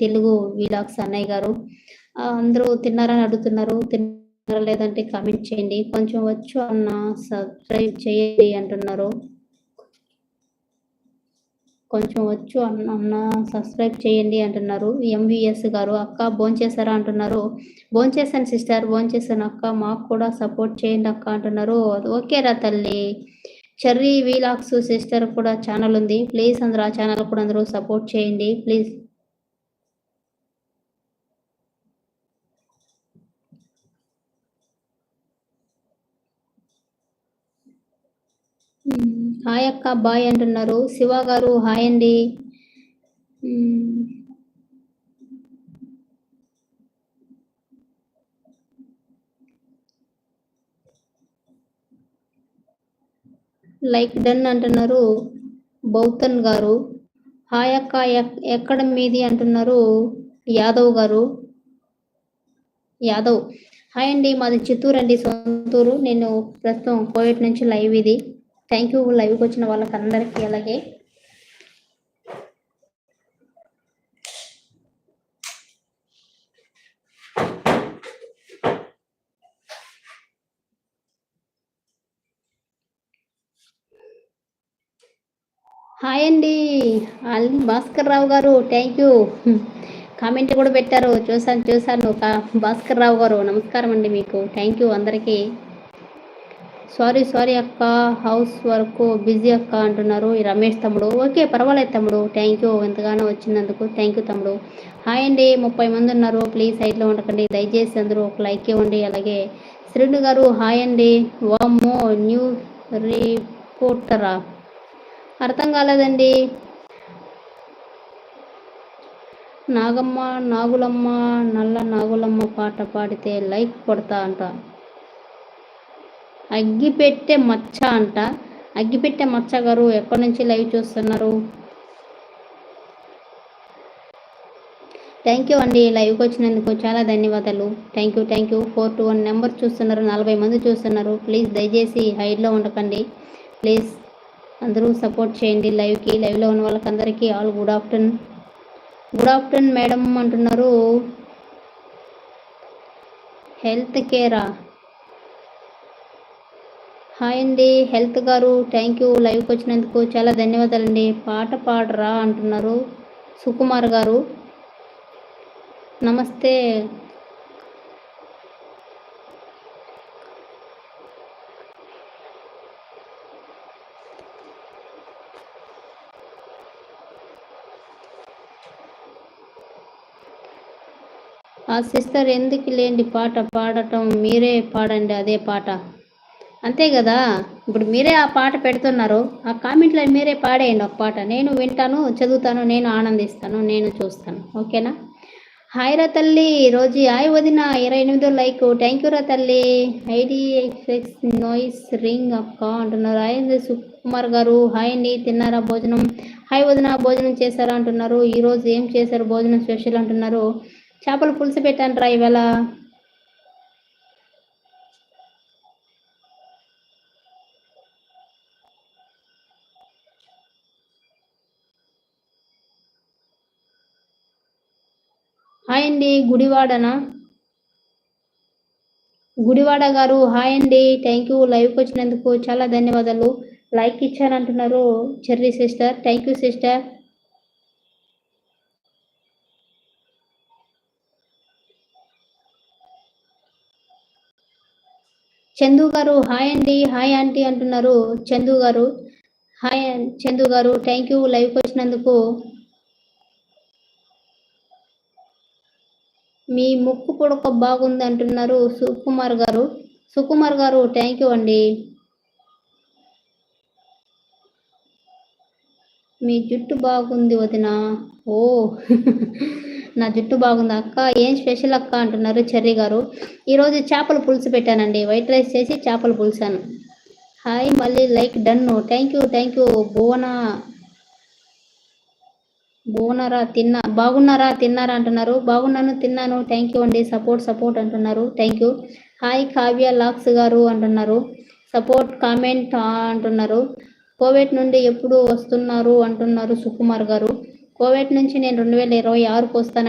Telugu vlogs అన్నయ్య గారు. అందరూ తిన్నారని అడుగుతున్నారు. తిన్నారా లేదంటే కామెంట్ చేయండి. కొంచెం వచ్చు అన్న సబ్స్క్రైబ్ చేయండి అంటున్నారు. కొంచెం వచ్చు అన్న సబ్స్క్రైబ్ చేయండి అంటున్నారు. ఎంవిఎస్ గారు అక్క భోంచేశారా అంటున్నారు. భోంచేశాను సిస్టర్, భోంచేశాను అక్క, మాకు కూడా సపోర్ట్ చేయండి అక్క అంటున్నారు. ఓకేరా తల్లి. చెర్రీ వీలాగ్స్ సిస్టర్ కూడా ఛానల్ ఉంది. ప్లీజ్ అందరూ ఆ ఛానల్ కూడా అందరూ సపోర్ట్ చేయండి ప్లీజ్. హాయ్ అక్క బాయ్ అంటున్నారు. శివ గారు హాయ్ అండి. లైక్ డన్ అంటున్నారు బౌతన్ గారు. హాయ్ అక్క ఎక్కడ మీది అంటున్నారు యాదవ్ గారు. యాదవ్ హాయ్ అండి, మాది చిత్తూరు అండి, సొంతూరు. నేను ప్రస్తుతం కోవిడ్ నుంచి లైవ్ ఇది. థ్యాంక్ యూ లైవ్కి వచ్చిన వాళ్ళకి అందరికీ. అలాగే హాయ్ అండి భాస్కర్ రావు గారు, థ్యాంక్ యూ. కామెంట్ కూడా పెట్టారు, చూశాను భాస్కర్ రావు గారు. నమస్కారం అండి మీకు. థ్యాంక్ యూ అందరికీ. సారీ అక్క, హౌస్ వర్క్ బిజీ అక్క అంటున్నారు ఈ రమేష్ తమ్ముడు. ఓకే పర్వాలేదు తమ్ముడు, థ్యాంక్ యూ ఎంతగానో వచ్చినందుకు. థ్యాంక్ యూ తమ్ముడు. హాయ్ అండి, 30 మంది ఉన్నారు. ప్లీజ్ సైడ్లో ఉండకండి, దయచేసి అందరూ ఒక లైక్ ఇవ్వండి. అలాగే శ్రీను గారు హాయ్ అండి. వామ్మో న్యూ రిపోర్టరా, అర్థం కాలేదండి. నాగులమ్మ నల్ల నాగులమ్మ పాట పాడితే లైక్ కొడతా అంట. అగ్గిపెట్టే మచ్చ అంట. అగ్గిపెట్టే మచ్చ గారు ఎక్కడి నుంచి లైవ్ చూస్తున్నారు? థ్యాంక్ యూ అండి, లైవ్కి వచ్చినందుకు చాలా ధన్యవాదాలు. థ్యాంక్ యూ 421 నెంబర్ చూస్తున్నారు, 40 మంది చూస్తున్నారు. ప్లీజ్ దయచేసి హైడ్లో ఉండకండి. ప్లీజ్ అందరూ సపోర్ట్ చేయండి లైవ్కి. లైవ్లో ఉన్న వాళ్ళకి అందరికీ ఆల్ గుడ్ ఆఫ్టర్నూన్ మేడం అంటున్నారు. హెల్త్ కేరా హాయ్ అండి హెల్త్ గారు, థ్యాంక్ యూ లైవ్కి వచ్చినందుకు చాలా ధన్యవాదాలండి. పాట పాడరా అంటున్నారు సుకుమార్ గారు. నమస్తే. ఆ సిస్టర్ ఎందుకు లేండి పాట పాడటం, మీరే పాడండి అదే పాట. అంతే కదా, ఇప్పుడు మీరే ఆ పాట పెడుతున్నారు, ఆ కామెంట్లో మీరే పాడేయండి ఒక పాట. నేను వింటాను, చదువుతాను, నేను ఆనందిస్తాను, నేను చూస్తాను. ఓకేనా? హాయ్ రా తల్లి రోజీ, హాయ్ వదిన 28 లైక్. థ్యాంక్ యూ రా తల్లి. ఐడి ఎక్స్ నాయిస్ రింగ్ అక్క అంటున్నారు. హాయ్ సుకుమార్ గారు హాయ్ అండి. తిన్నారా భోజనం? హాయ్ వదిన భోజనం చేశారా అంటున్నారు. ఈరోజు ఏం చేశారు భోజనం స్పెషల్ అంటున్నారు. చేపల పులుసు పెట్టాను రా ఇవాళ. హాయ్ అండి గుడివాడ గారు హాయ్ అండి. థ్యాంక్ యూ లైవ్కి వచ్చినందుకు చాలా ధన్యవాదాలు. లైక్ ఇచ్చారంటున్నారు Cherry sister. Thank you sister. Chandu గారు హాయ్ అండి. హాయ్ ఆంటీ అంటున్నారు చందు గారు. హాయ్ చందు గారు, థ్యాంక్ యూ లైవ్కి వచ్చినందుకు. మీ ముక్కు పొడక బాగుంది అంటున్నారు సుకుమార్ గారు. థ్యాంక్ యూ అండి. మీ జుట్టు బాగుంది వదిన. ఓ నా జుట్టు బాగుంది అక్క, ఏం స్పెషల్ అక్క అంటున్నారు చెర్రీ గారు. ఈరోజు చేపల పులుసు పెట్టానండి, వైట్ రైస్ చేసి చేపల పులుసాను. హాయ్ మళ్ళీ లైక్ డన్. థ్యాంక్ యూ భువనరా బాగున్నారా తిన్నారా అంటున్నారు. బాగున్నాను తిన్నాను, థ్యాంక్ యూ అండి. సపోర్ట్ అంటున్నారు. Thank you. Hi Kavya lakhs గారు అంటున్నారు. సపోర్ట్ కామెంట్ అంటున్నారు. కోవిడ్ నుండి ఎప్పుడు వస్తున్నారు అంటున్నారు సుకుమార్ గారు. కోవిడ్ నుంచి నేను 2026కు వస్తాను.